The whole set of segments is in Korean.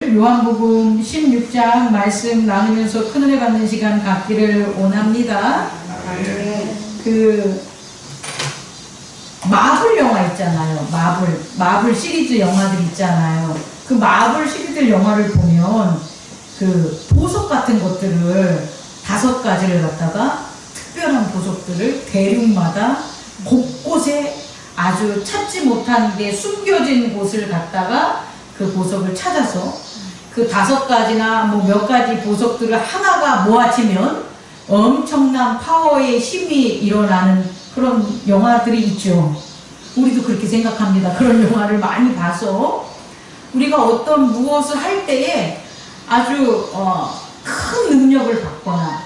오늘 요한복음 16장 말씀 나누면서 큰 은혜 받는 시간 갖기를 원합니다. 그 마블 영화 있잖아요. 마블 시리즈 영화들 있잖아요. 그 마블 시리즈 영화를 보면 그 보석 같은 것들을 5가지를 갖다가 특별한 보석들을 대륙마다 곳곳에 아주 찾지 못한 게 숨겨진 곳을 갖다가 그 보석을 찾아서 그 5가지나 뭐 몇 가지 보석들을 하나가 모아지면 엄청난 파워의 힘이 일어나는 그런 영화들이 있죠. 우리도 그렇게 생각합니다. 그런 영화를 많이 봐서 우리가 어떤 무엇을 할 때에 아주 큰 능력을 받거나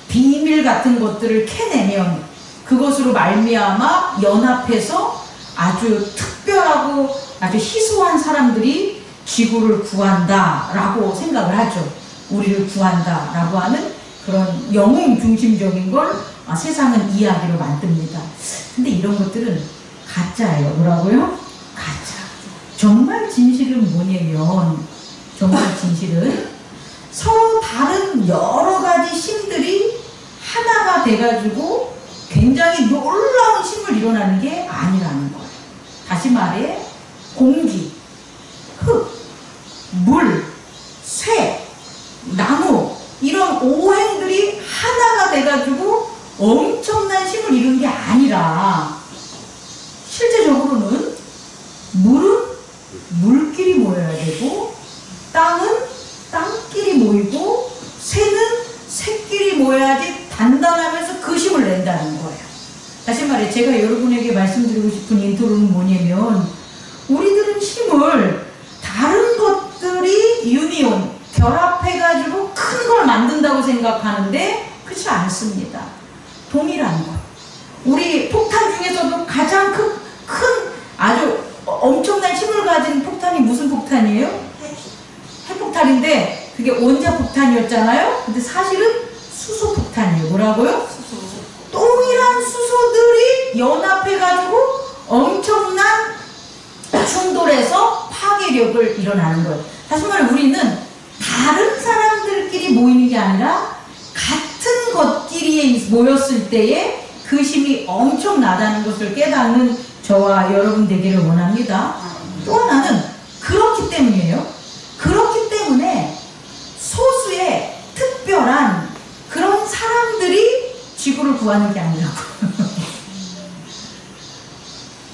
비밀 같은 것들을 캐내면 그것으로 말미암아 연합해서 아주 특별하고 아주 희소한 사람들이 지구를 구한다라고 생각을 하죠. 우리를 구한다라고 하는 그런 영웅 중심적인 걸 세상은 이야기로 만듭니다. 근데 이런 것들은 가짜예요. 뭐라고요? 가짜. 정말 진실은 뭐냐면 정말 진실은 서로 다른 여러 가지 힘들이 하나가 돼가지고 굉장히 놀라운 힘을 일어나는 게 아니라는 거예요. 다시 말해 공기, 흙, 물, 새, 나무 이런 오행들이 하나가 돼가지고 엄청난 힘을 이룬 게 아니라 실제적으로는 물은 물끼리 모여야 되고 땅은 땅끼리 모이고 새는 새끼리 모여야지 단단하면서 그 힘을 낸다는 거예요. 다시 말해 제가 여러분에게 말씀드리고 싶은 인트로는 뭐냐면 우리들은 힘을 다른 것들이 유니온, 결합해가지고 큰 걸 만든다고 생각하는데 그렇지 않습니다. 동일한 것. 우리 폭탄 중에서도 가장 큰 아주 엄청난 힘을 가진 폭탄이 무슨 폭탄이에요? 핵폭탄인데 그게 원자폭탄이었잖아요. 근데 사실은 수소폭탄이에요. 뭐라고요? 동일한 수소들이 연합해가지고 엄청난 충돌해서 파괴력을 일어나는 거예요. 다시 말해 우리는 다른 사람들끼리 모이는 게 아니라 같은 것끼리 모였을 때에 그 힘이 엄청나다는 것을 깨닫는 저와 여러분 되기를 원합니다. 또 하나는 그렇기 때문이에요. 그렇기 때문에 소수의 특별한 그런 사람들이 지구를 구하는 게 아니라고.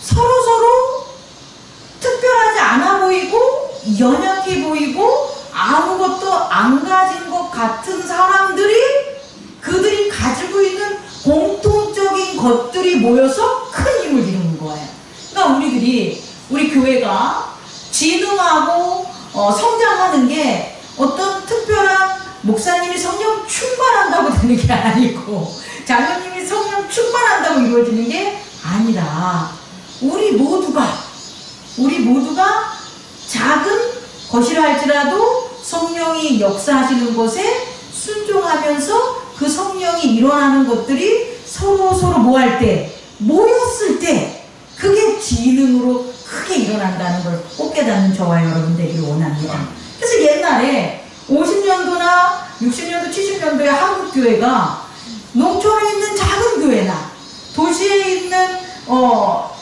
서로서로 특별하지 않아 보이고 연약해 보이고 아무것도 안 가진 것 같은 사람들이 그들이 가지고 있는 공통적인 것들이 모여서 큰 힘을 이루는 거예요. 그러니까 우리 교회가 진흥하고 성장하는 게 어떤 특별한 목사님이 성령 충만한다고 되는 게 아니고 장로님이 성령 충만한다고 이루어지는 게 아니라 우리 모두가 작은 것이라 할지라도 성령이 역사하시는 것에 순종하면서 그 성령이 일어나는 것들이 서로 뭐 할 때 모였을 때 그게 지능으로 크게 일어난다는 걸 꼭 깨닫는 저와 여러분 되기를 원합니다. 그래서 옛날에 50년도나 60년도 70년도에 한국 교회가 농촌에 있는 작은 교회나 도시에 있는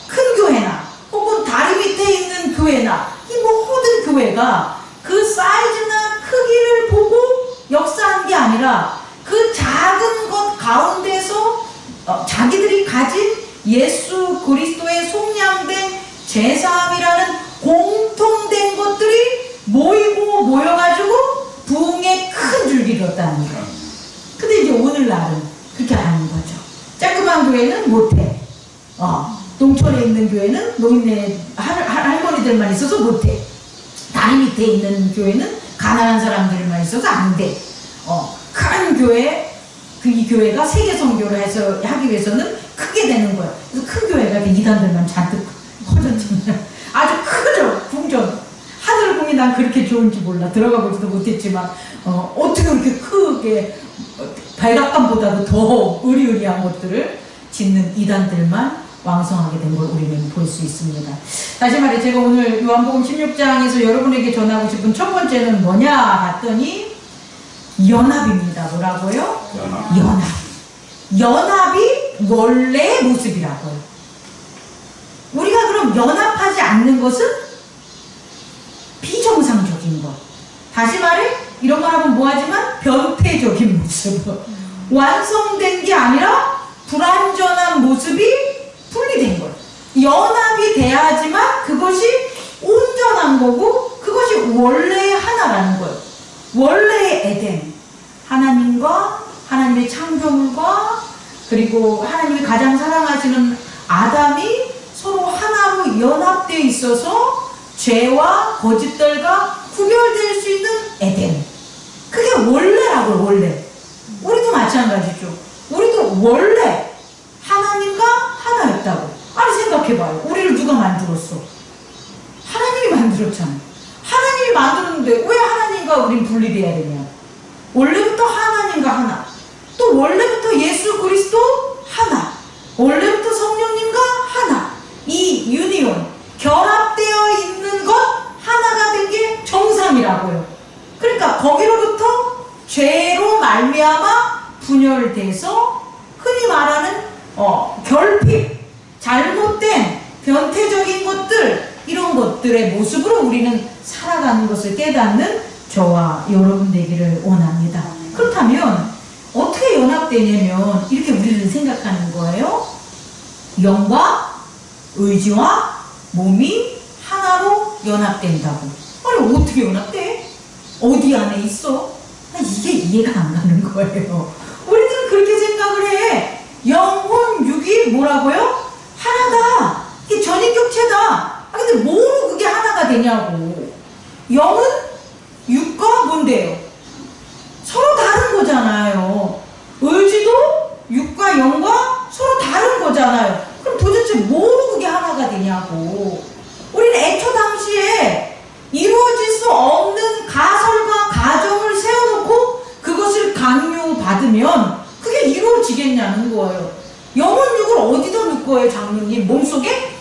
큰 교회나 혹은 다리 밑에 있는 교회나 이 모든 교회가 그 사이즈나 크기를 보고 역사한 게 아니라 그 작은 것 가운데서 자기들이 가진 예수 그리스도의 속량된 제사함이라는 공통된 것들이 모여가지고 부흥의 큰 줄기를 얻다는 거예요. 근데 이제 오늘날은 그렇게 하는 거죠. 조그만 교회는 못해. 농촌에 있는 교회는 노인네 할머니들만 있어서 못해. 다리 밑에 있는 교회는 가난한 사람들만 있어서 안 돼. 큰 교회, 이 교회가 세계 선교를 해서 하기 위해서는 크게 되는 거예요. 그래서 큰 교회가 이단들만 잔뜩 커졌잖아요. 아주 크죠, 궁전. 하늘궁이 난 그렇게 좋은지 몰라. 들어가 보지도 못했지만 어떻게 그렇게 크게 백악관보다도 더 으리으리한 것들을 짓는 이단들만 왕성하게 된 걸 우리는 볼 수 있습니다. 다시 말해 제가 오늘 요한복음 16장에서 여러분에게 전하고 싶은 첫 번째는 뭐냐 봤더니 연합입니다. 뭐라고요? 연합. 연합이 원래의 모습이라고요. 우리가 그럼 연합하지 않는 것은 비정상적인 것. 다시 말해 이런 말 하면 뭐하지만 변태적인 모습. 완성된 게 아니라 불완전한 모습이 분리된 것. 연합이 돼야지만 그것이 온전한 거고 그것이 원래의 하나라는 거예요. 원래의 에덴. 하나님과 하나님의 창조물과 그리고 하나님이 가장 사랑하시는 아담이 서로 하나로 연합되어 있어서 죄와 거짓들과 구별될 수 있는 에덴. 그게 원래라고요. 원래. 우리도 마찬가지죠. 우리도 원래 하나님과 하나였다고. 아니 생각해봐요. 우리를 누가 만들었어? 하나님이 만들었잖아. 하나님이 만들었는데 왜 하나님과 우린 분리돼야 되냐? 원래부터 하나님과 하나. 또 원래부터 예수 그리스도 하나. 원래부터 성령님과 하나. 이 유니온, 결합되어 있는 것 하나가 된 게 정상이라고요. 그러니까 거기로부터 죄로 말미암아 분열돼서 흔히 말하는 결핍, 잘못된 변태적인 것들, 이런 것들의 모습으로 우리는 살아가는 것을 깨닫는 저와 여러분 되기를 원합니다. 그렇다면 어떻게 연합되냐면 이렇게 우리는 생각하는 거예요. 영과 의지와 몸이 하나로 연합된다고. 아니 어떻게 연합돼? 어디 안에 있어? 이게 이해가 안 가는 거예요. 우리들은 그렇게 생각을 해. 영혼 육이 뭐라고요? 하나다. 이게 전인격체다. 근데 뭐로 그게 하나가 되냐고. 영은 육과 뭔데요? 서로 다른 거잖아요. 의지도 육과 영과 서로 다른 거잖아요. 그럼 도대체 뭐로 그게 하나가 되냐고. 우리는 애초 당시에 이루어질 수 없는 가설과 가정을 세워놓고 그것을 강요받으면 그게 이루어지겠냐는 거예요. 영혼 육을 어디다 넣을 거예요, 장로님? 몸속에?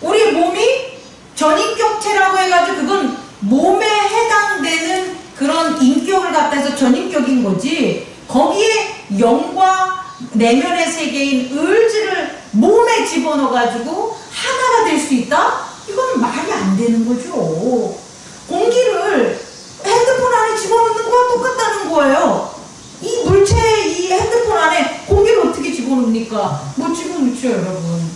우리 몸이 전인격체라고 해가지고 그건 몸에 해당되는 그런 인격을 갖다 해서 전인격인 거지, 거기에 영과 내면의 세계인 의지를 몸에 집어넣어가지고 하나가 될 수 있다? 이건 말이 안 되는 거죠. 공기를 핸드폰 안에 집어넣는 거와 똑같다는 거예요. 이 물체, 이 핸드폰 안에 공기를 어떻게 집어넣습니까? 못 집어넣죠, 여러분.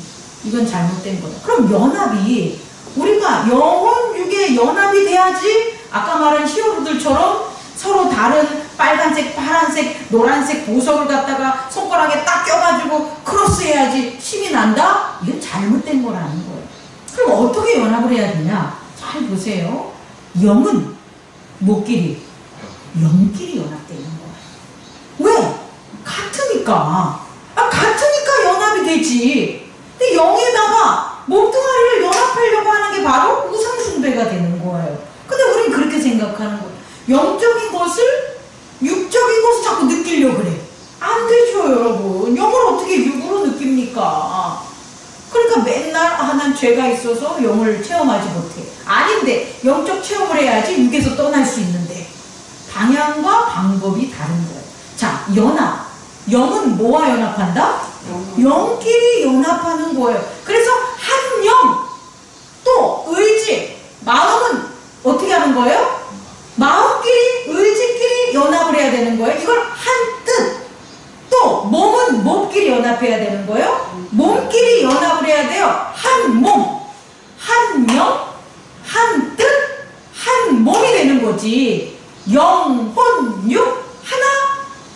이건 잘못된 거다. 그럼 연합이, 우리가 영혼 육에 연합이 돼야지 아까 말한 히어로들처럼 서로 다른 빨간색, 파란색, 노란색 보석을 갖다가 손가락에 딱 껴가지고 크로스 해야지 힘이 난다? 이건 잘못된 거라는 거예요. 그럼 어떻게 연합을 해야 되냐? 잘 보세요. 영은 뭐끼리? 영끼리 연합되는 거예요. 왜? 같으니까. 같으니까 연합이 되지. 근데 영에다가 몸뚱아리를 연합하려고 하는 게 바로 우상숭배가 되는 거예요. 근데 우린 그렇게 생각하는 거예요. 영적인 것을 육적인 것을 자꾸 느끼려고 그래. 안 되죠, 여러분. 영을 어떻게 육으로 느낍니까? 그러니까 맨날 난 죄가 있어서 영을 체험하지 못해. 아닌데 영적 체험을 해야지 육에서 떠날 수 있는데. 방향과 방법이 다른 거예요. 자, 연합. 영은 뭐와 연합한다? 영끼리 연합하는 거예요. 그래서 한 영, 또 의지, 마음은 어떻게 하는 거예요? 마음끼리, 의지끼리 연합을 해야 되는 거예요. 이걸 한 뜻. 또 몸은 몸끼리 연합해야 되는 거예요. 몸끼리 연합을 해야 돼요. 한 몸, 한 영, 한 뜻, 한 몸이 되는 거지. 영혼, 육 하나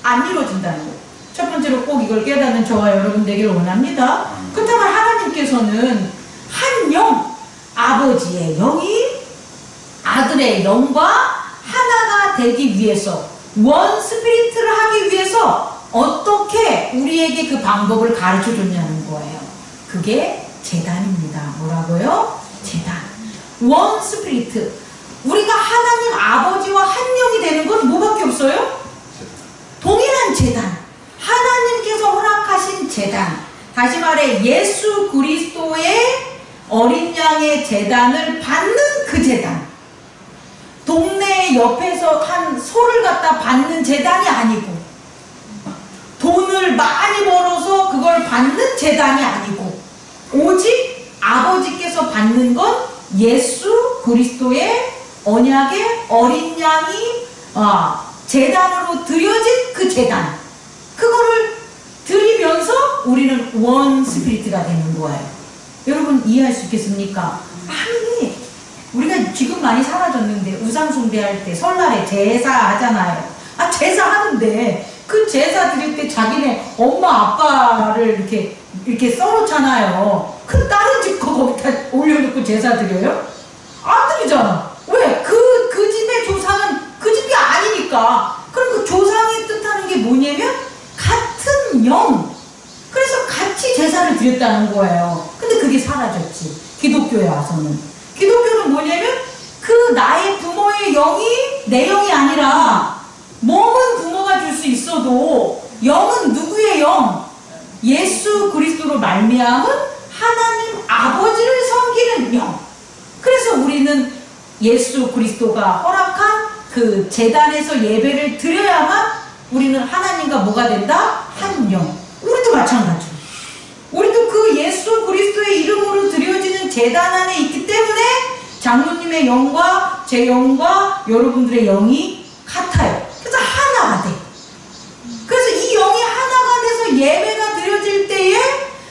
안 이루어진다는 거예요. 첫 번째로 꼭 이걸 깨닫는 저와 여러분 되기를 원합니다. 그렇다면 하나님께서는 한 영, 아버지의 영이 아들의 영과 하나가 되기 위해서, 원 스피리트를 하기 위해서 어떻게 우리에게 그 방법을 가르쳐 줬냐는 거예요. 그게 제단입니다. 뭐라고요? 제단. 원 스피리트. 우리가 하나님 아버지와 한 영이 되는 건 뭐밖에 없어요? 동일한 제단. 하나님께서 허락하신 제단. 다시 말해 예수 제단을 받는 그 제단. 동네 옆에서 한 소를 갖다 받는 제단이 아니고, 돈을 많이 벌어서 그걸 받는 제단이 아니고, 오직 아버지께서 받는 건 예수 그리스도의 언약의 어린 양이 제단으로 드려진 그 제단. 그거를 드리면서 우리는 원 스피리트가 되는 거예요. 여러분 이해할 수 있겠습니까? 아니, 우리가 지금 많이 사라졌는데 우상 숭배할 때 설날에 제사 하잖아요. 제사 하는데 그 제사 드릴 때 자기네 엄마 아빠를 이렇게 써놓잖아요. 그 다른 집 거 거기다 올려놓고 제사 드려요? 안 드리잖아. 왜? 그 집의 조상은 그 집이 아니니까. 그럼 그 조상이 뜻하는 게 뭐냐면 같은 영. 그래서 같이 제사를 드렸다는 거예요. 근데 그게 사라졌지. 기독교에 와서는. 기독교는 뭐냐면 그 나의 부모의 영이 내 영이 아니라, 몸은 부모가 줄 수 있어도 영은 누구의 영? 예수 그리스도로 말미암은 하나님 아버지를 섬기는 영. 그래서 우리는 예수 그리스도가 허락한 그 제단에서 예배를 드려야만 우리는 하나님과 뭐가 된다? 한 영. 우리도 마찬가지. 우리도 그 예수 그리스도의 이름으로 드려지는 제단 안에 있기 때문에 장로님의 영과 제 영과 여러분들의 영이 같아요. 그래서 하나가 돼. 그래서 이 영이 하나가 돼서 예배가 드려질 때에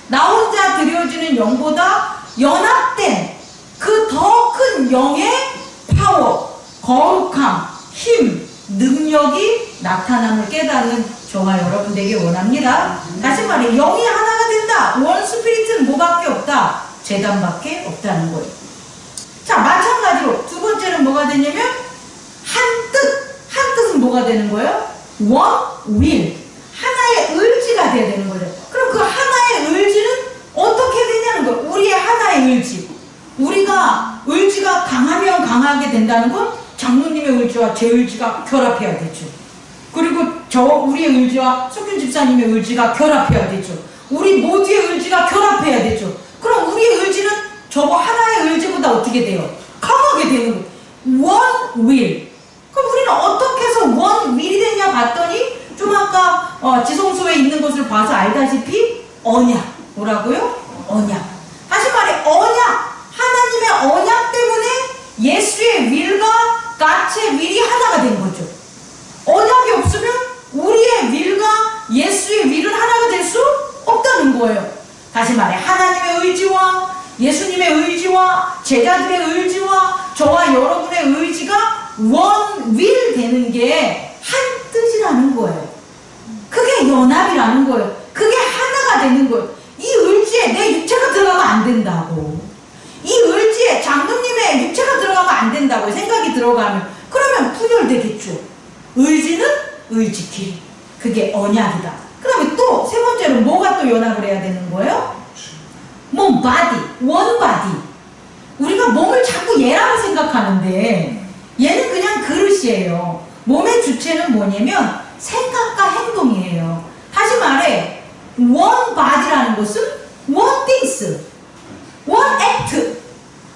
나 혼자 드려지는 영보다 연합된 그 더 큰 영의 파워, 거룩함, 힘, 능력이 나타남을 깨닫는 저와 여러분 되길 원합니다. 다시 말해, 영이 하나가 된다. 원 스피릿은 뭐밖에 없다? 제단밖에 없다는 거예요. 자, 마찬가지로 두 번째는 뭐가 되냐면 한 뜻. 한 뜻은 뭐가 되는 거예요? 원 윌. 하나의 의지가 돼야 되는 거죠. 그럼 그 하나의 의지는 어떻게 되냐는 거예요. 우리의 하나의 의지. 우리가 의지가 강하면 강하게 된다는 건 장로님의 의지와 제 의지가 결합해야 되죠. 그리고 우리의 의지와 석균 집사님의 의지가 결합해야 되죠. 우리 모두의 의지가 결합해야 되죠. 그럼 우리의 의지는 저거 하나의 의지보다 어떻게 돼요? 강하게 되는 거예요. 원 윌. 그럼 우리는 어떻게 해서 원 윌이 되냐 봤더니 좀 아까 지성소에 있는 것을 봐서 알다시피 언약. 뭐라고요? 언약. 다시 말해, 언약. 하나님의 언약 때문에 예수의 윌과 가츠의 윌이 하나가 된 거죠. 언약이 없으면 우리의 윌과 예수의 윌은 하나가 될 수 없다는 거예요. 다시 말해, 하나님의 의지와 예수님의 의지와 제자들의 의지와 저와 여러분의 의지가 원 윌 되는 게 한 뜻이라는 거예요. 그게 연합이라는 거예요. 그게 하나가 되는 거예요. 이 의지에 내 육체가 들어가면 안 된다고. 이 의지에 장로님의 육체가 들어가면 안 된다고 생각이 들어가면, 그러면 분열되겠죠. 의지는 의지끼리. 그게 언약이다. 그 다음에 또 세 번째로 뭐가 또 연합을 해야 되는 거예요? 몸, 바디, 원 바디. 우리가 몸을 자꾸 얘라고 생각하는데 얘는 그냥 그릇이에요. 몸의 주체는 뭐냐면 생각과 행동이에요. 다시 말해, 원 바디라는 것은 원 띵스, 원 액트.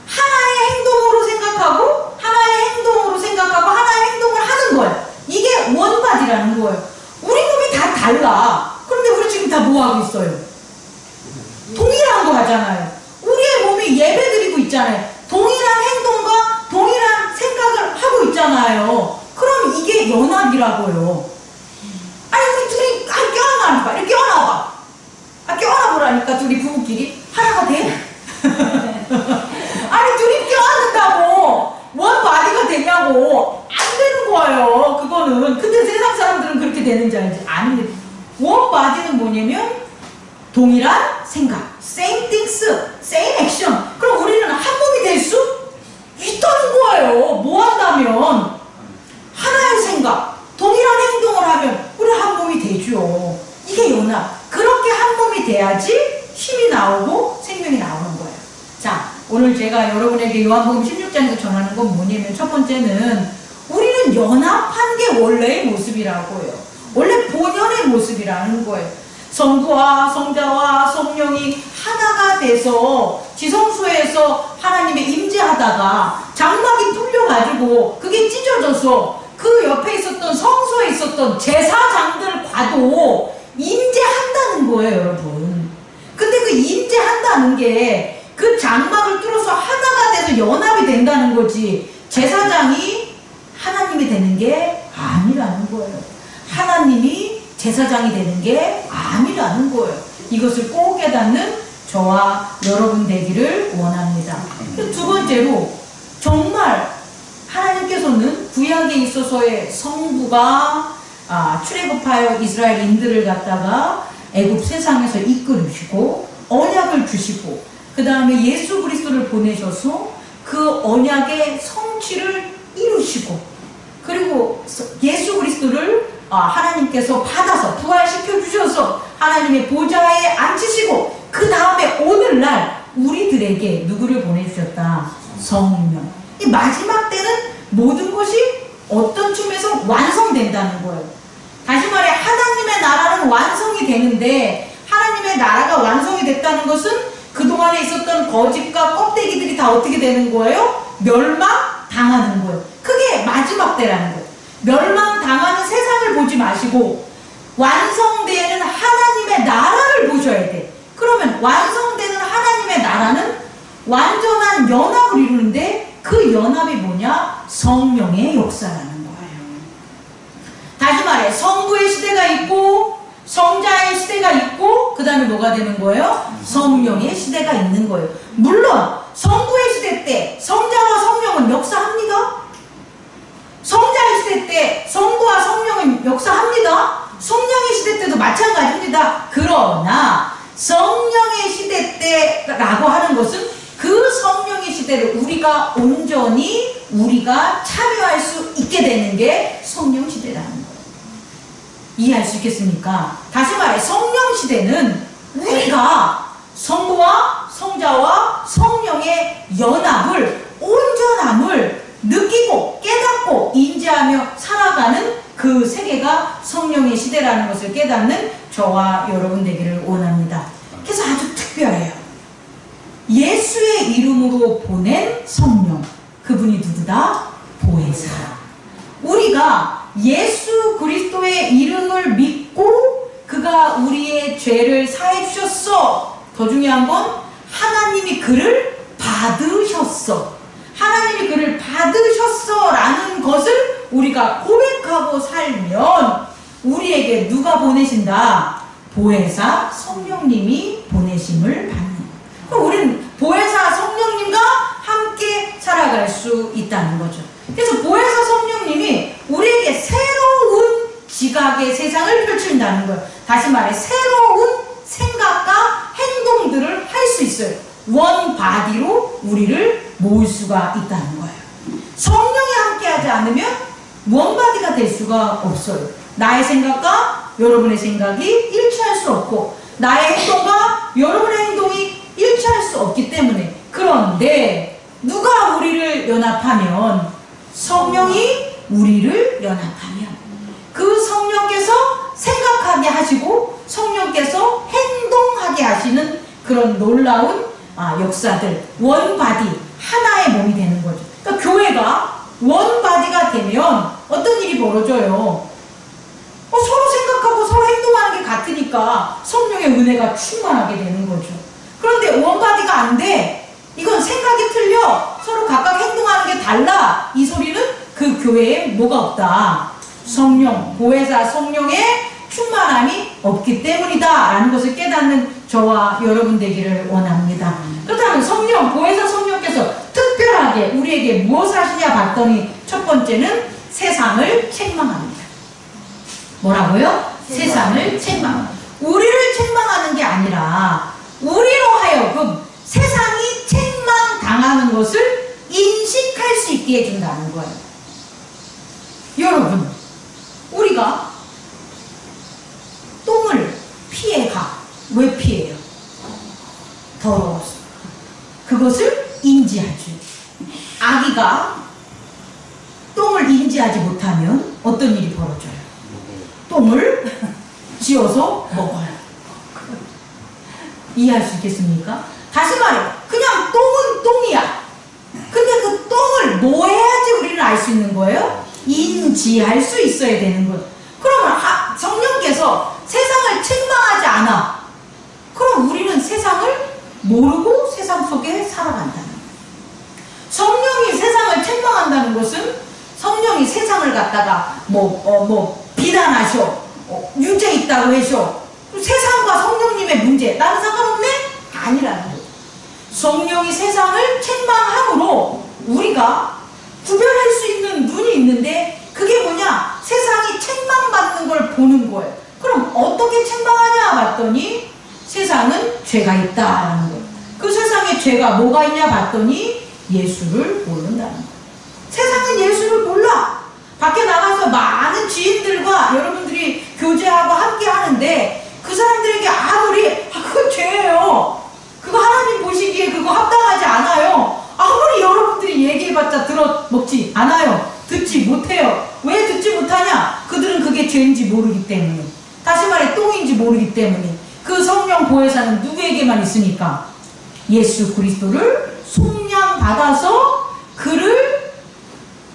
하나의 행동으로 생각하고 하나의 행동을 하는 거예요. 이게 원 바디라는 거예요. 우리 몸이 다 달라. 그런데 우리 지금 다 뭐 하고 있어요? 동일한 거 하잖아요. 우리의 몸이 예배 드리고 있잖아요. 동일한 행동과 동일한 생각을 하고 있잖아요. 그럼 이게 연합이라고요. 아니, 우리 둘이 껴안아봐. 이렇게 껴안아봐. 껴안아보라니까, 둘이 부부끼리. 하나가 돼? 아니, 둘이 껴안는다고 원 바디가 되냐고. 안 되는 거예요, 그거는. 근데 세상 사람들은 그렇게 되는지 알지? 아닌데. 원 바디는 뭐냐면 동일한 생각, same things, same action. 그럼 우리는 한 몸이 될 수 있다는 거예요. 뭐 한다면? 하나의 생각, 동일한 행동을 하면 우리 한 몸이 되죠. 이게 연합. 그렇게 한 몸이 돼야지 힘이 나오고 생명이 나오는 거예요. 자, 오늘 제가 여러분에게 요한복음 16장에서 전하는 건 뭐냐면, 첫 번째는 우리는 연합한 게 원래의 모습이라고요. 원래 본연의 모습이라는 거예요. 성부와 성자와 성령이 하나가 돼서 지성소에서 하나님의 임재하다가 장막이 뚫려가지고 그게 찢어져서 그 옆에 있었던 성소에 있었던 제사장들 봐도 임재한다는 거예요, 여러분. 근데 그 임재한다는 게 그 장막을 뚫어서 하나가 돼서 연합이 된다는 거지, 제사장이 하나님이 되는 게 아니라는 거예요. 하나님이 제사장이 되는 게 아니라는 거예요. 이것을 꼭 깨닫는 저와 여러분 되기를 원합니다. 두 번째로, 정말 하나님께서는 구약에 있어서의 성부가 출애굽하여 이스라엘인들을 갖다가 애굽 세상에서 이끌으시고 언약을 주시고 그 다음에 예수 그리스도를 보내셔서 그 언약의 성취를 이루시고, 그리고 예수 그리스도를 하나님께서 받아서 부활시켜 주셔서 하나님의 보좌에 앉히시고, 그 다음에 오늘날 우리들에게 누구를 보내주셨다? 성령. 이 마지막 때는 모든 것이 어떤 쯤에서 완성된다는 거예요. 다시 말해, 하나님의 나라는 완성이 되는데, 하나님의 나라가 완성이 됐다는 것은 그동안에 있었던 거짓과 껍데기들이 다 어떻게 되는 거예요? 멸망당하는 거예요. 그게 마지막 때라는 거예요. 멸망당하는 세상을 보지 마시고 완성되는 하나님의 나라를 보셔야 돼. 그러면 완성되는 하나님의 나라는 완전한 연합을 이루는데, 그 연합이 뭐냐? 성령의 역사라는 거예요. 다시 말해, 성부의 시대가 있고 성자의 시대가 있고, 그 다음에 뭐가 되는 거예요? 성령의 시대가 있는 거예요. 물론 성부의 시대 때 성자와 성령은 역사합니다. 성자의 시대 때 성부와 성령은 역사합니다. 성령의 시대 때도 마찬가지입니다. 그러나 성령의 시대 때라고 하는 것은 그 성령의 시대를 우리가 온전히 우리가 참여할 수 있게 되는 게 성령 시대라는 거예요. 이해할 수 있겠습니까? 다시 말해, 성령 시대는 우리가 성부와 성자와 성령의 연합을, 온전함을 느끼고 깨닫고 인지하며 살아가는 그 세계가 성령의 시대라는 것을 깨닫는 저와 여러분 되기를 원합니다. 그래서 아주 특별해요. 예수의 이름으로 보낸 성령, 그분이 누구다? 보혜사. 우리가 예수 그리스도의 이름을 믿고 그가 우리의 죄를 사해 주셨어. 더 중요한 건 하나님이 그를 받으셨어. 하나님이 그를 받으셨어 라는 것을 우리가 고백하고 살면 우리에게 누가 보내신다? 보혜사 성령님이 보내심을 받는. 그럼 우리는 보혜사 성령님과 함께 살아갈 수 있다는 거죠. 그래서 보혜사 성령님이 우리에게 새로운 지각의 세상을 펼친다는 거예요. 다시 말해, 새로운 생각과 행동들을 할 수 있어요. 원 바디로 우리를 모을 수가 있다는 거예요. 성령이 함께하지 않으면 원 바디가 될 수가 없어요. 나의 생각과 여러분의 생각이 일치할 수 없고, 나의 행동과 여러분의 행동이 일치할 수 없기 때문에. 그런데 누가 우리를 연합하면? 성령이 우리를 연합하면 그 성령께서 생각하게 하시고 성령께서 행동하게 하시는 그런 놀라운 역사들, 원바디, 하나의 몸이 되는 거죠. 그러니까 교회가 원바디가 되면 어떤 일이 벌어져요? 서로 생각하고 서로 행동하는 게 같으니까 성령의 은혜가 충만하게 되는 거죠. 그런데 원바디가 안 돼. 이건 생각이 틀려. 서로 각각 행동하는 게 달라. 이 소리는 그 교회에 뭐가 없다? 성령, 보혜사 성령의 충만함이 없기 때문이다 라는 것을 깨닫는 저와 여러분 되기를 원합니다. 그렇다면 성령, 보혜사 성령께서 특별하게 우리에게 무엇을 하시냐 봤더니 첫 번째는 세상을 책망합니다. 뭐라고요? 세상을 책망. 우리를 책망하는 게 아니라 우리로 하여금 세상이 책망당하는 것을 인식할 수 있게 해준다는 거예요. 여러분, 우리가 똥을 피해가. 왜 피해요? 더러워서. 그것을 인지하죠. 아기가 똥을 인지하지 못하면 어떤 일이 벌어져요? 똥을 지어서 먹어요. 이해할 수 있겠습니까? 다시 말해, 그냥 똥은 똥이야. 근데 그 똥을 뭐 해야지 우리는 알 수 있는 거예요? 인지할 수 있어야 되는 거예요. 그러면 성령께서 세상을 책망하지 않아. 그럼 우리는 세상을 모르고 세상 속에 살아간다는 거예요. 성령이 세상을 책망한다는 것은 성령이 세상을 갖다가 비난하셔, 유죄 있다고 해셔. 세상과 성령님의 문제, 나는 상관없네? 아니라는 거예요. 성령이 세상을 책망함으로 우리가 구별할 수 있는 눈이 있는데, 그게 뭐냐? 세상이 책망받는 걸 보는 거예요. 그럼 어떻게 책망하냐 봤더니 세상은 죄가 있다라는 거예요. 그 세상에 죄가 뭐가 있냐 봤더니 예수를 모른다는 거예요. 세상은 예수를 몰라. 밖에 나가서 많은 지인들과 여러분들이 교제하고 함께 하는데 그 사람들에게 아무리 그거 죄예요, 그거 하나님 보시기에 그거 합당하지 않아요, 아무리 여러분들이 얘기해봤자 들어먹지 않아요. 듣지 못해요. 왜 듣지 못하냐? 그들은 그게 죄인지 모르기 때문에, 다시 말해 똥인지 모르기 때문에. 그 성령 보혜사는 누구에게만 있으니까? 예수 그리스도를 속량받아서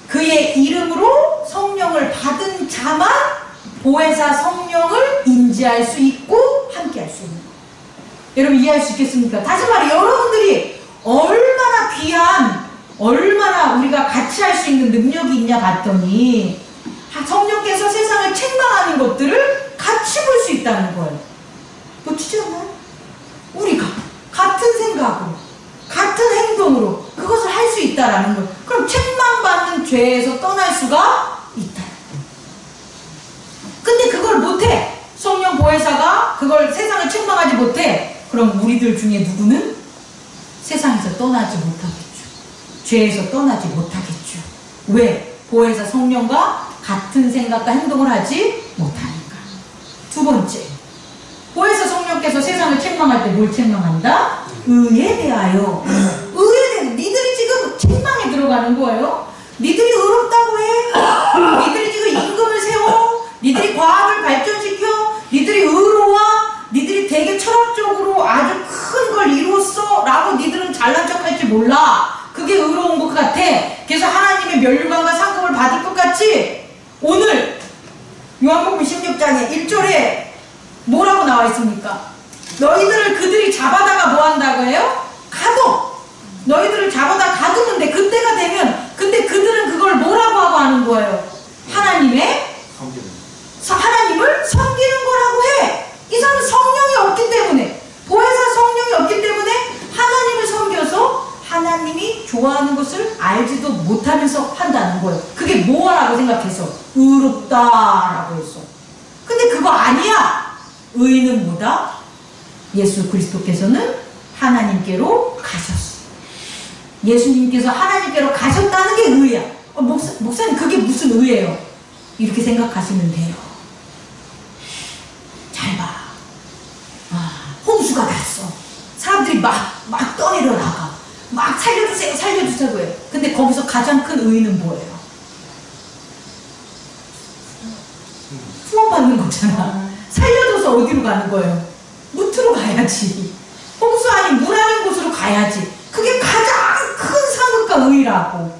그의 이름으로 성령을 받은 자만 보혜사 성령을 인지할 수 있고 함께 할 수 있는 거예요. 여러분 이해할 수 있겠습니까? 다시 말해 여러분들이 얼마나 귀한, 얼마나 우리가 같이 할 수 있는 능력이 있냐 봤더니 성령께서 세상을 책망하는 것들을 같이 볼 수 있다는 거예요. 놓치지 않나요? 우리가 같은 생각으로, 같은 행동으로 그것을 할 수 있다라는 거예요. 그럼 책망받는 죄에서 떠날 수가 있다. 근데 그걸 못해. 성령 보혜사가 그걸 세상을 책망하지 못해. 그럼 우리들 중에 누구는 세상에서 떠나지 못하겠죠. 죄에서 떠나지 못하겠죠. 왜? 보혜사 성령과 같은 생각과 행동을 하지 못하니까. 두 번째, 보혜사 성령께서 세상을 책망할 때 뭘 책망한다? 의에 대하여. 의에 대해. 니들이 지금 책망에 들어가는 거예요. 니들이 의롭다고 해. 니들이 지금 임금을 세워. 니들이 과학을 발전시켜. 니들이 의로워. 니들이 되게 철학적으로 아주 큰 걸 이루었어 라고 니들은 잘난 척할지 몰라. 그게 의로운 것 같아. 그래서 하나님의 면류관과 상급을 받을 것 같지? 오늘 요한복음 16장에 1절에 뭐라고 나와 있습니까? 너희들을 그들이 잡아다가 뭐 한다고 해요? 가둬. 너희들을 잡아다 가두는데 그때가 되면, 근데 그들은 그걸 뭐라고 하고 하는 거예요? 하나님을 섬기는 거라고 해. 이 사람은 성령이 없기 때문에, 보혜사 성령이 없기 때문에 하나님을 섬겨서 하나님이 좋아하는 것을 알지도 못하면서 한다는 거예요. 그게 뭐라고 생각해서? 의롭다라고 했어. 근데 그거 아니야. 의는 뭐다? 예수 그리스도께서는 하나님께로 가셨어. 예수님께서 하나님께로 가셨다는 게 의야. 목사님 그게 무슨 의예요? 이렇게 생각하시면 돼요. 잘 봐. 홍수가 났어. 사람들이 막 떠내려 나가. 막 살려주세요, 살려주세요 해. 근데 거기서 가장 큰 의는 뭐예요? 후원받는 거잖아. 살려줘서 어디로 가는 거예요? 무트로 가야지. 홍수 아닌 물 아닌 곳으로 가야지. 그게 가장 큰 상급과 의라고.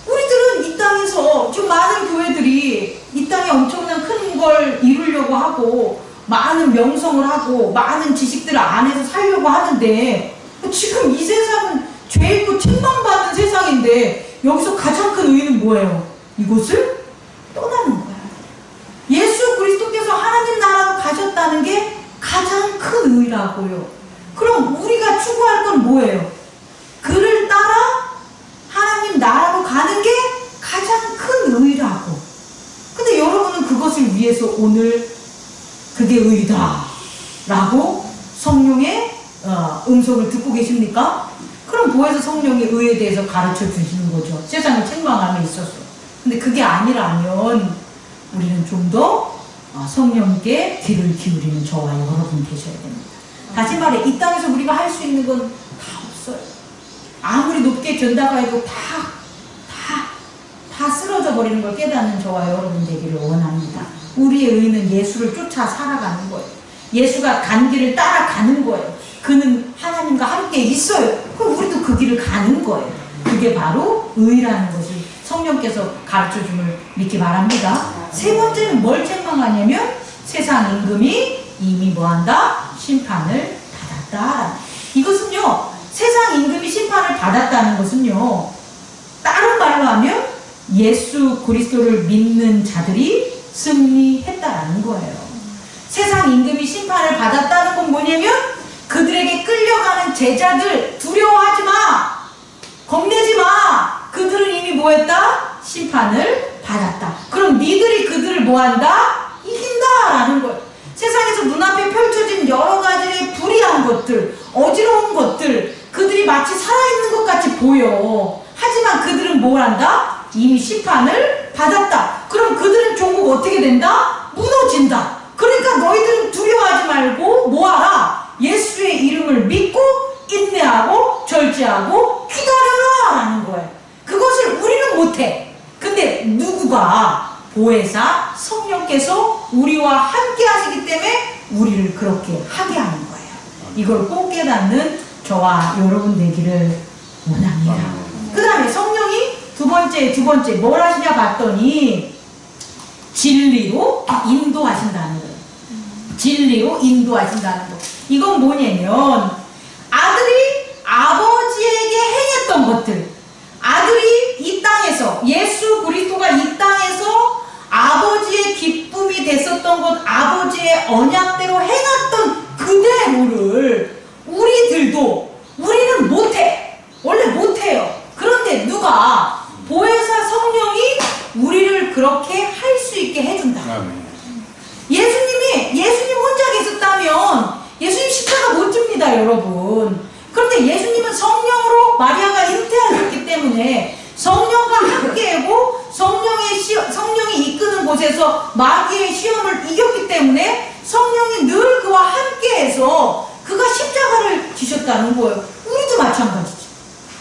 우리들은 이 땅에서 지금 많은 교회들이 이 땅에 엄청난 큰 걸 이루려고 하고 많은 명성을 하고 많은 지식들 안에서 살려고 하는데, 지금 이 세상은 죄 있고 책망받는 세상인데 여기서 가장 큰 의는 뭐예요? 이곳을 떠나는 거야. 예수 그리스도께서 하나님 나라로 가셨다는 게 가장 큰 의라고요. 그럼 우리가 추구할 건 뭐예요? 그를 따라 하나님 나라로 가는 게 가장 큰 의라고. 근데 여러분은 그것을 위해서 오늘 그게 의다 라고 성령의 음성을 듣고 계십니까? 그럼 보혜사 성령의 의에 대해서 가르쳐 주시는 거죠. 세상을 책망함에 있어서. 근데 그게 아니라면 우리는 좀 더 성령께 귀를 기울이는 저와 여러분 되셔야 됩니다. 다시 말해 이 땅에서 우리가 할 수 있는 건 다 없어요. 아무리 높게 견다가 해도 다 쓰러져 버리는 걸 깨닫는 저와 여러분 되기를 원합니다. 우리의 의는 예수를 쫓아 살아가는 거예요. 예수가 간 길을 따라가는 거예요. 그는 하나님과 함께 있어요. 그럼 우리도 그 길을 가는 거예요. 그게 바로 의라는 것을 성령께서 가르쳐줌을 믿기 바랍니다. 세 번째는 뭘 책망하냐면 세상 임금이 이미 뭐한다? 심판을 받았다. 이것은요, 세상 임금이 심판을 받았다는 것은요, 다른 말로 하면 예수 그리스도를 믿는 자들이 승리했다라는 거예요. 세상 임금이 심판을 받았다는 건 뭐냐면 그들에게 끌려가는 제자들 두려워하지 마, 겁내지 마. 그들은 이미 뭐했다? 심판을 받았다. 그럼 니들이 그들을 뭐한다? 이긴다라는 거예요. 세상에서 눈앞에 펼쳐진 여러 가지의 불의한 것들, 어지러운 것들, 그들이 마치 살아있는 것 같이 보여. 하지만 그들은 뭘 한다? 이미 심판을 받았다. 그럼 그들은 종국 어떻게 된다? 무너진다. 그러니까 너희들은 두려워하지 말고 뭐하라? 예수의 이름을 믿고 인내하고 절제하고 기다려라 라는 거예요. 그것을 우리는 못해. 근데 누구가? 보혜사 성령께서 우리와 함께 하시기 때문에 우리를 그렇게 하게 하는 거예요. 이걸 꼭 깨닫는 저와 여러분 되기를 원합니다. 그 다음에 성령이 두 번째 뭘 하시냐 봤더니 진리로 인도하신다는 거예요. 진리로 인도하신다는 거. 이건 뭐냐면 아들이 아버지에게 행했던 것들, 아들이 이 땅에서, 예수 그리스도가 이 땅에서 아버지의 기쁨이 됐었던 것, 아버지의 언약대로 행했던 그대로를 우리는 못해. 원래 못해요. 그런데 누가? 보혜사 성령이 우리를 그렇게 할 수 있게 해준다. 예수님 혼자 계셨다면 예수님 십자가 못 집니다, 여러분. 그런데 예수님은 성령으로 마리아가 잉태하셨기 때문에 성령과 함께하고 성령이 이끄는 곳에서 마귀의 시험을 이겼기 때문에 성령이 늘 그와 함께해서 그가 십자가를 지셨다는 거예요. 우리도 마찬가지죠.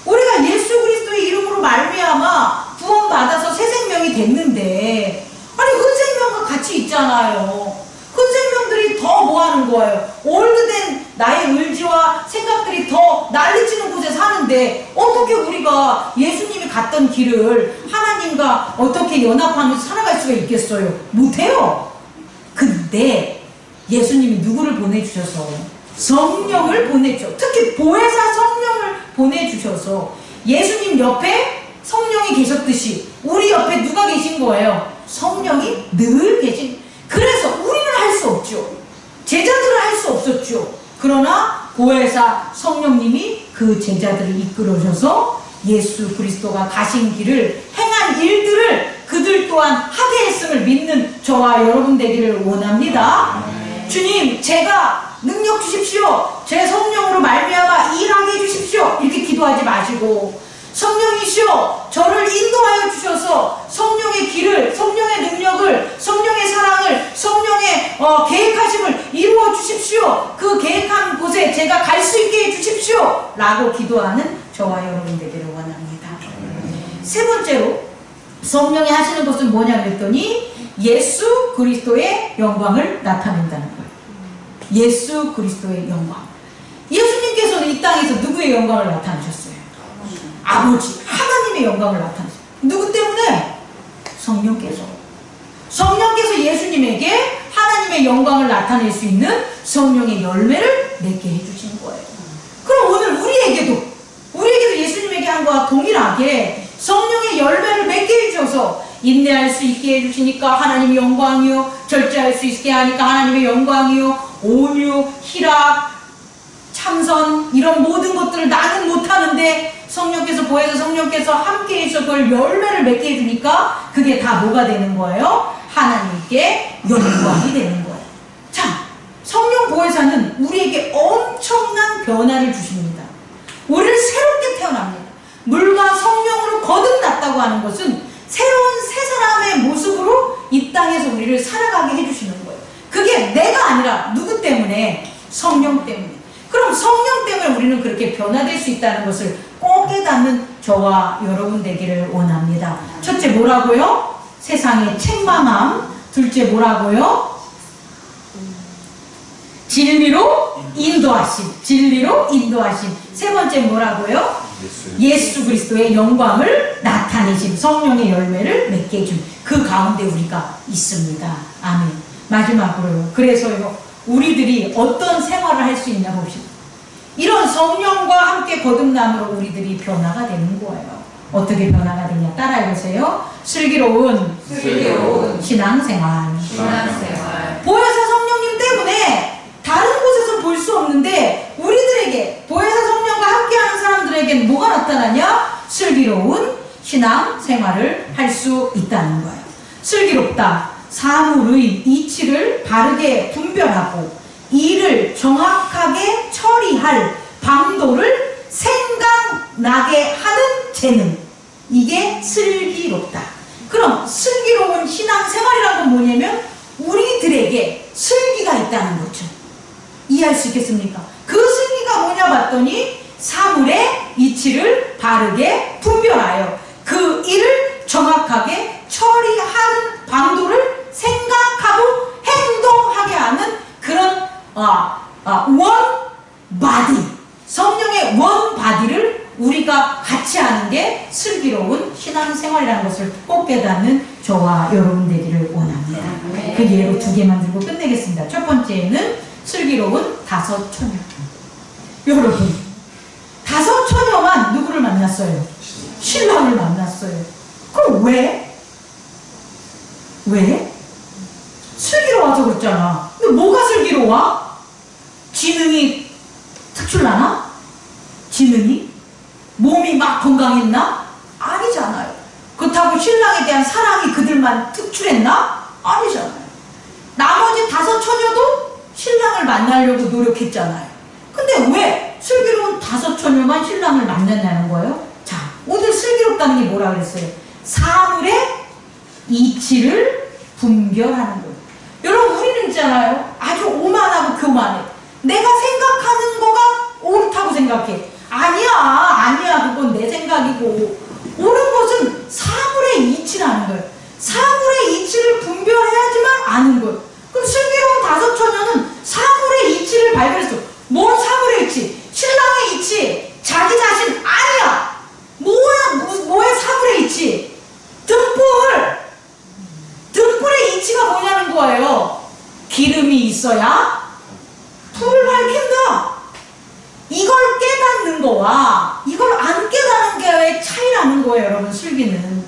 우리가 예수 그리스도의 이름으로 말미암아 구원받아서 새 생명이 됐는데, 아니 흔생명과 같이 있잖아요. 흔생명들이 더 뭐하는 거예요? 올드된 나의 의지와 생각들이 더 난리치는 곳에 사는데 어떻게 우리가 예수님이 갔던 길을 하나님과 어떻게 연합하면서 살아갈 수가 있겠어요? 못해요. 근데 예수님이 누구를 보내주셔서? 성령을 보내죠. 특히 보혜사 성령을 보내주셔서 예수님 옆에 성령이 계셨듯이 우리 옆에 누가 계신 거예요? 성령이 늘 계신. 그래서 우리는 할 수 없죠. 제자들은 할 수 없었죠. 그러나 보혜사 성령님이 그 제자들을 이끌어줘서 예수 그리스도가 가신 길을, 행한 일들을 그들 또한 하게 했음을 믿는 저와 여러분 되기를 원합니다. 주님, 제가 능력 주십시오. 제 성령으로 말미암아 일하게 해주십시오. 이렇게 기도하지 마시고, 성령이시여 저를 인도하여 주셔서 성령의 길을, 성령의 능력을, 성령의 사랑을, 성령의 계획하심을 이루어 주십시오. 그 계획한 곳에 제가 갈 수 있게 해 주십시오 라고 기도하는 저와 여러분 되기를 원합니다. 세 번째로 성령이 하시는 것은 뭐냐 그랬더니 예수 그리스도의 영광을 나타낸다는 거예요. 예수 그리스도의 영광. 예수님께서는 이 땅에서 누구의 영광을 나타내셨어요? 아버지 하나님의 영광을 나타내셨어요. 누구 때문에? 성령께서 예수님에게 하나님의 영광을 나타낼 수 있는 성령의 열매를 맺게 해주신 거예요. 그럼 오늘 우리에게도 예수님에게 한 것과 동일하게 성령의 열매를 맺게 해주셔서 인내할 수 있게 해주시니까 하나님의 영광이요, 절제할 수 있게 하니까 하나님의 영광이요, 온유, 희락, 참선, 이런 모든 것들을 나는 못하는데 성령께서, 보혜사 성령께서 함께 해서 그걸 열매를 맺게 해주니까 그게 다 뭐가 되는 거예요? 하나님께 영광이 되는 거예요. 자, 성령 보혜사는 우리에게 엄청난 변화를 주십니다. 우리를 새롭게 태어납니다. 물과 성령으로 거듭났다고 하는 것은 새로운 새 사람의 모습으로 이 땅에서 우리를 살아가게 해주시는 거예요. 그게 내가 아니라 누구 때문에? 성령 때문에. 그럼 성령 때문에 우리는 그렇게 변화될 수 있다는 것을 꼭 깨닫는 저와 여러분 되기를 원합니다. 첫째 뭐라고요? 세상의 책망함. 둘째 뭐라고요? 진리로 인도하심. 진리로 인도하심. 세 번째 뭐라고요? 예수 그리스도의 영광을 나타내심. 성령의 열매를 맺게 해줌. 그 가운데 우리가 있습니다. 아멘. 마지막으로요. 그래서요, 우리들이 어떤 생활을 할 수 있냐 봅시다. 이런 성령과 함께 거듭남으로 우리들이 변화가 되는 거예요. 어떻게 변화가 되냐? 따라해보세요. 슬기로운 신앙생활. 보혜사 성령님 때문에 다른 곳에서 볼 수 없는데 우리들에게, 보혜사 성령과 함께하는 사람들에게는 뭐가 나타나냐? 슬기로운 신앙생활을 할 수 있다는 거예요. 슬기롭다. 사물의 이치를 바르게 분별하고 이를 정확하게 처리할 방도를 생각나게 하는 재능. 이게 슬기롭다. 그럼 슬기로운 신앙생활이라는 건 뭐냐면 우리들에게 슬기가 있다는 거죠. 이해할 수 있겠습니까? 그 슬기가 뭐냐 봤더니 사물의 이치를 바르게 분별하여 그 일을 정확하게 처리하는 방도를 생각하고 행동하게 하는 그런 원 바디, 성령의 원 바디를 우리가 같이 하는 게 슬기로운 신앙생활이라는 것을 꼭 깨닫는 저와 여러분 되기를 원합니다. 그 예로 두 개만 들고 끝내겠습니다. 첫 번째는 슬기로운 다섯 처녀. 여러분, 다섯 처녀만 누구를 만났어요? 신랑을 만났어요. 그럼 왜? 슬기로워서 그랬잖아. 근데 뭐가 슬기로워? 지능이 특출나나? 지능이? 몸이 막 건강했나? 아니잖아요. 그렇다고 신랑에 대한 사랑이 그들만 특출했나? 아니잖아요. 나머지 다섯 처녀도 신랑을 만나려고 노력했잖아요. 근데 왜 슬기로운 다섯 처녀만 신랑을 만났냐는 거예요? 자, 오늘 슬기롭다는 게 뭐라 그랬어요? 사물의 이치를 분별하는 거예요. 여러분, 우리는 있잖아요. 아주 오만하고 교만해. 내가 생각하는 거가 옳다고 생각해. 아니야. 그건 내 생각이고. 옳은 것은 사물의 이치라는 거예요. 사물의 이치를 분별해야지만 아는 거예요. 그럼 슬기로운 다섯 처녀는 사물의 이치를 발견했어. 뭔 사물의 이치? 신랑의 이치. 자기 자신 아니야. 뭐야 사물의 이치? 등불의 이치가 뭐냐는 거예요. 기름이 있어야 불을 밝힌다. 이걸 깨닫는 거와 이걸 안 깨닫는 게의 차이라는 거예요, 여러분. 슬기는.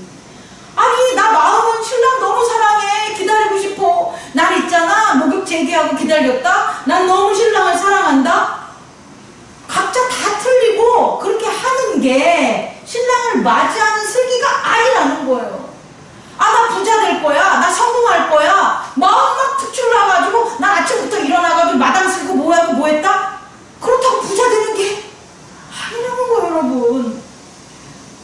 아니, 나 마음은 신랑 너무 사랑해. 기다리고 싶어. 난 있잖아. 목욕 재개하고 기다렸다. 난 너무 신랑을 사랑한다. 각자 다 틀리고 그렇게 하는 게 신랑을 맞이하는 슬기가 아니라는 거예요. 나 부자 될 거야. 나 성공할 거야. 마음 막 특출나가지고 나 아침부터 일어나가지고 마당 쓸고 뭐하고 뭐했다? 그렇다고 부자 되는 게 아니라는 거예요, 여러분.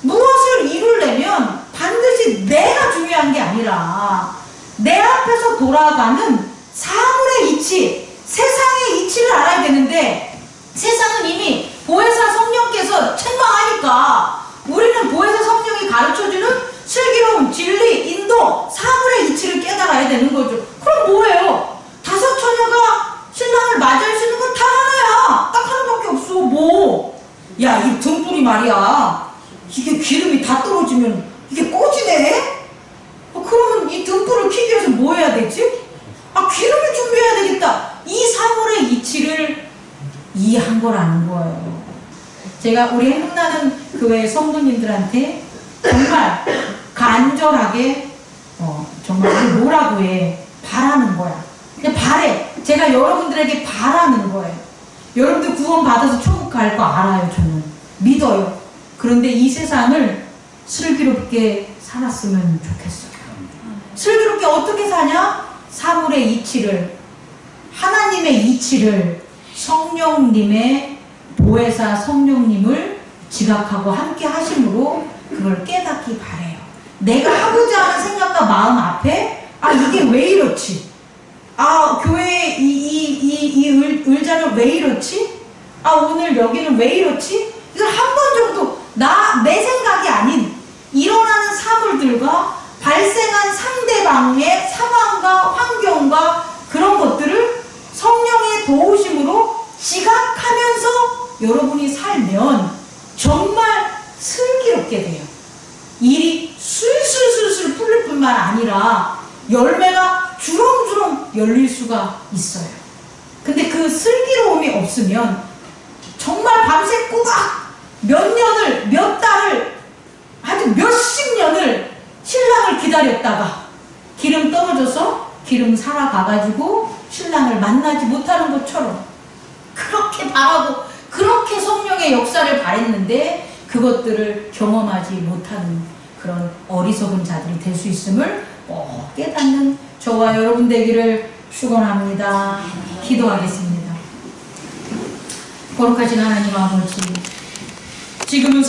무엇을 이루려면 반드시 내가 중요한 게 아니라 내 앞에서 돌아가는 사물의 이치, 세상의 이치를 알아야 되는데 세상은 이미 보혜사 성령께서 책망하니까 우리는 보혜사 성령이 가르쳐주는 슬기로움, 진리, 인도, 사물의 이치를 깨달아야 되는 거죠. 그럼 뭐예요? 다섯 처녀가 신랑을 맞이할 수 있는 건 다 하나야. 딱 하나밖에 없어. 뭐? 야, 이 등불이 말이야. 이게 기름이 다 떨어지면 이게 꺼지네? 그러면 이 등불을 켜기 위해서 뭐 해야 되지? 기름을 준비해야 되겠다. 이 사물의 이치를 이해한 거라는 거예요. 제가 우리 행복나는 교회 성도님들한테 정말 간절하게 정말 뭐라고 해? 바라는 거야. 근데 바래. 제가 여러분들에게 바라는 거예요. 여러분들 구원 받아서 천국 갈 거 알아요. 저는 믿어요. 그런데 이 세상을 슬기롭게 살았으면 좋겠어요. 슬기롭게 어떻게 사냐? 사물의 이치를, 하나님의 이치를, 성령님의 보혜사 성령님을 지각하고 함께 하심으로 그걸 깨닫기 바래요. 내가 하고자 하는 생각과 마음 앞에 이게 왜 이렇지? 교회에 이 의자는 왜 이렇지? 오늘 여기는 왜 이렇지? 이걸 한 번 정도 내 생각이 아닌 일어나는 사물들과 발생한 상대방의 상황과 환경과 그런 것들을 성령의 도우심으로 지각하면서 여러분이 살면 정말 슬기롭게 돼요. 일이 술술술술 풀릴 뿐만 아니라 열매가 주렁주렁 열릴 수가 있어요. 근데 그 슬기로움이 없으면 정말 밤새 꼬박 몇 년을, 몇 달을, 아주 몇십 년을 신랑을 기다렸다가 기름 떨어져서 기름 살아가가지고 신랑을 만나지 못하는 것처럼 그렇게 바라고 그렇게 성령의 역사를 바랬는데 그것들을 경험하지 못하는 그런 어리석은 자들이 될 수 있음을 꼭 깨닫는 저와 여러분 되기를 축원합니다. 기도하겠습니다. 거룩하신 하나님 아버지, 지금은